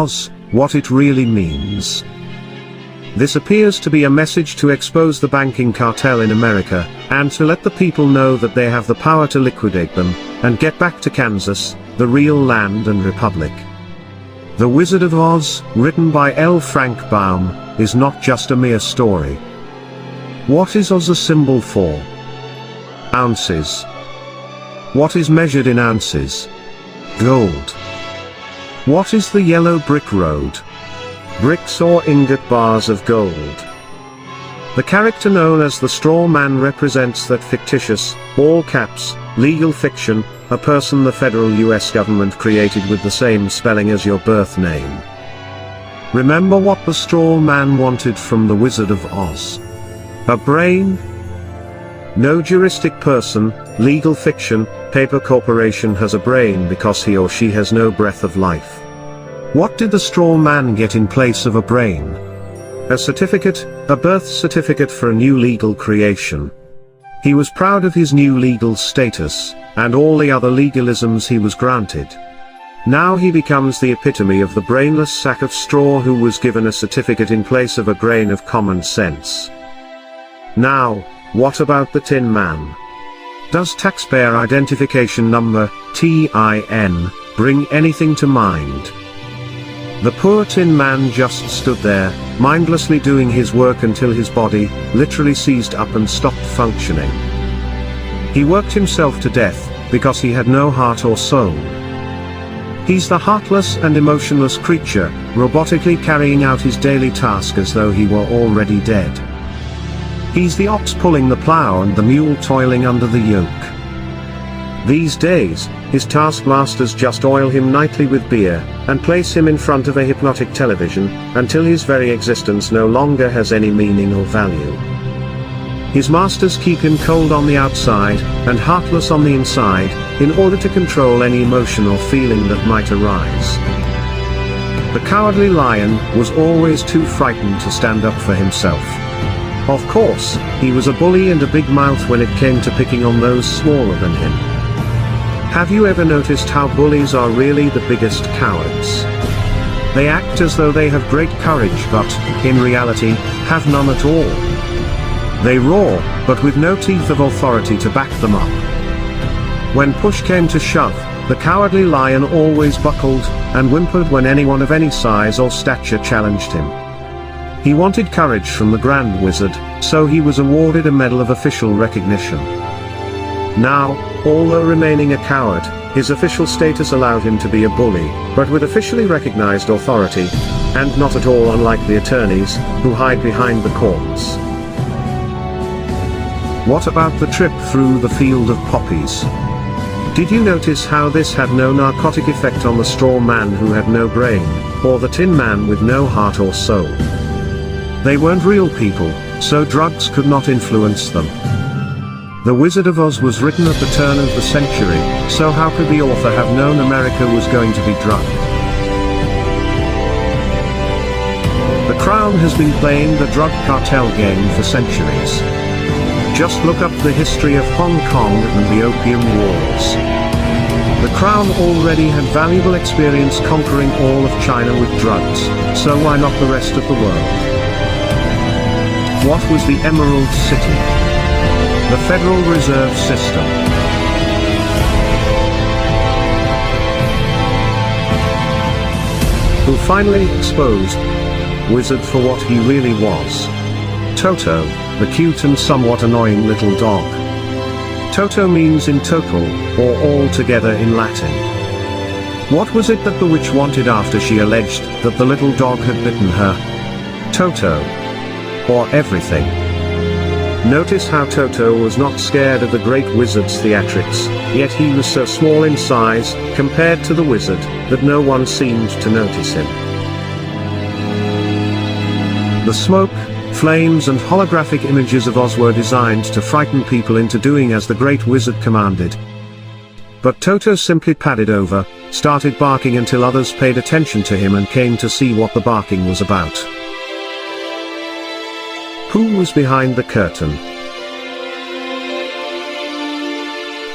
Oz, what it really means. This appears to be a message to expose the banking cartel in America, and to let the people know that they have the power to liquidate them, and get back to Kansas, the real land and republic. The Wizard of Oz, written by L. Frank Baum, is not just a mere story. What is Oz a symbol for? Ounces. What is measured in ounces? Gold. What is the yellow brick road? Bricks or ingot bars of gold. The character known as the straw man represents that fictitious, all caps, legal fiction, a person the federal US government created with the same spelling as your birth name. Remember what the straw man wanted from the Wizard of Oz? A brain? No juristic person, legal fiction, paper corporation has a brain because he or she has no breath of life. What did the straw man get in place of a brain? A certificate, a birth certificate for a new legal creation. He was proud of his new legal status, and all the other legalisms he was granted. Now he becomes the epitome of the brainless sack of straw who was given a certificate in place of a grain of common sense. Now, what about the Tin Man? Does taxpayer identification number, TIN, bring anything to mind? The poor Tin Man just stood there, mindlessly doing his work until his body, literally seized up and stopped functioning. He worked himself to death, because he had no heart or soul. He's the heartless and emotionless creature, robotically carrying out his daily task as though he were already dead. He's the ox pulling the plow and the mule toiling under the yoke. These days, his taskmasters just oil him nightly with beer, and place him in front of a hypnotic television, until his very existence no longer has any meaning or value. His masters keep him cold on the outside, and heartless on the inside, in order to control any emotion or feeling that might arise. The Cowardly Lion was always too frightened to stand up for himself. Of course, he was a bully and a big mouth when it came to picking on those smaller than him. Have you ever noticed how bullies are really the biggest cowards? They act as though they have great courage but, in reality, have none at all. They roar, but with no teeth of authority to back them up. When push came to shove, the Cowardly Lion always buckled, and whimpered when anyone of any size or stature challenged him. He wanted courage from the Grand Wizard, so he was awarded a medal of official recognition. Now, although remaining a coward, his official status allowed him to be a bully, but with officially recognized authority, and not at all unlike the attorneys, who hide behind the courts. What about the trip through the field of poppies? Did you notice how this had no narcotic effect on the straw man who had no brain, or the Tin Man with no heart or soul? They weren't real people, so drugs could not influence them. The Wizard of Oz was written at the turn of the century, so how could the author have known America was going to be drugged? The Crown has been playing the drug cartel game for centuries. Just look up the history of Hong Kong and the Opium Wars. The Crown already had valuable experience conquering all of China with drugs, so why not the rest of the world? What was the Emerald City? The Federal Reserve System. Who finally exposed Wizard for what he really was. Toto, the cute and somewhat annoying little dog. Toto means in total, or altogether in Latin. What was it that the witch wanted after she alleged that the little dog had bitten her? Toto. Or everything. Notice how Toto was not scared of the great wizard's theatrics, yet he was so small in size, compared to the wizard, that no one seemed to notice him. The smoke, flames and holographic images of Oz were designed to frighten people into doing as the great wizard commanded. But Toto simply padded over, started barking until others paid attention to him and came to see what the barking was about. Who was behind the curtain?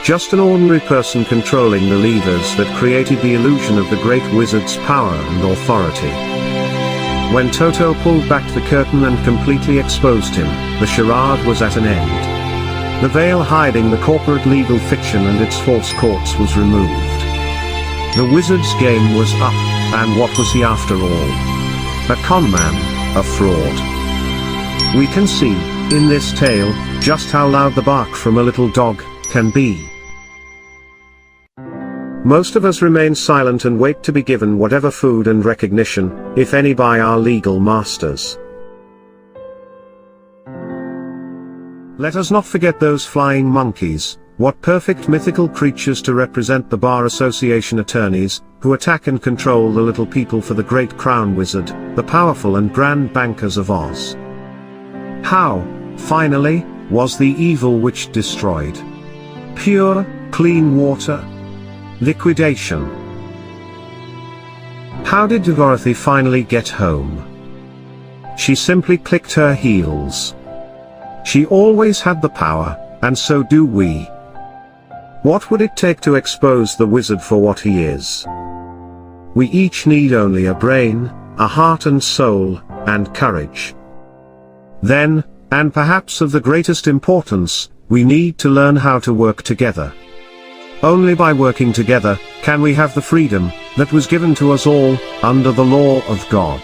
Just an ordinary person controlling the levers that created the illusion of the great wizard's power and authority. When Toto pulled back the curtain and completely exposed him, the charade was at an end. The veil hiding the corporate legal fiction and its false courts was removed. The wizard's game was up, and what was he after all? A conman, a fraud. We can see, in this tale, just how loud the bark from a little dog can be. Most of us remain silent and wait to be given whatever food and recognition, if any, by our legal masters. Let us not forget those flying monkeys. What perfect mythical creatures to represent the Bar Association attorneys, who attack and control the little people for the great crown wizard, the powerful and grand bankers of Oz. How, finally, was the evil witch destroyed? Pure, clean water? Liquidation. How did Dorothy finally get home? She simply clicked her heels. She always had the power, and so do we. What would it take to expose the wizard for what he is? We each need only a brain, a heart and soul, and courage. Then, and perhaps of the greatest importance, we need to learn how to work together. Only by working together, can we have the freedom that was given to us all, under the law of God.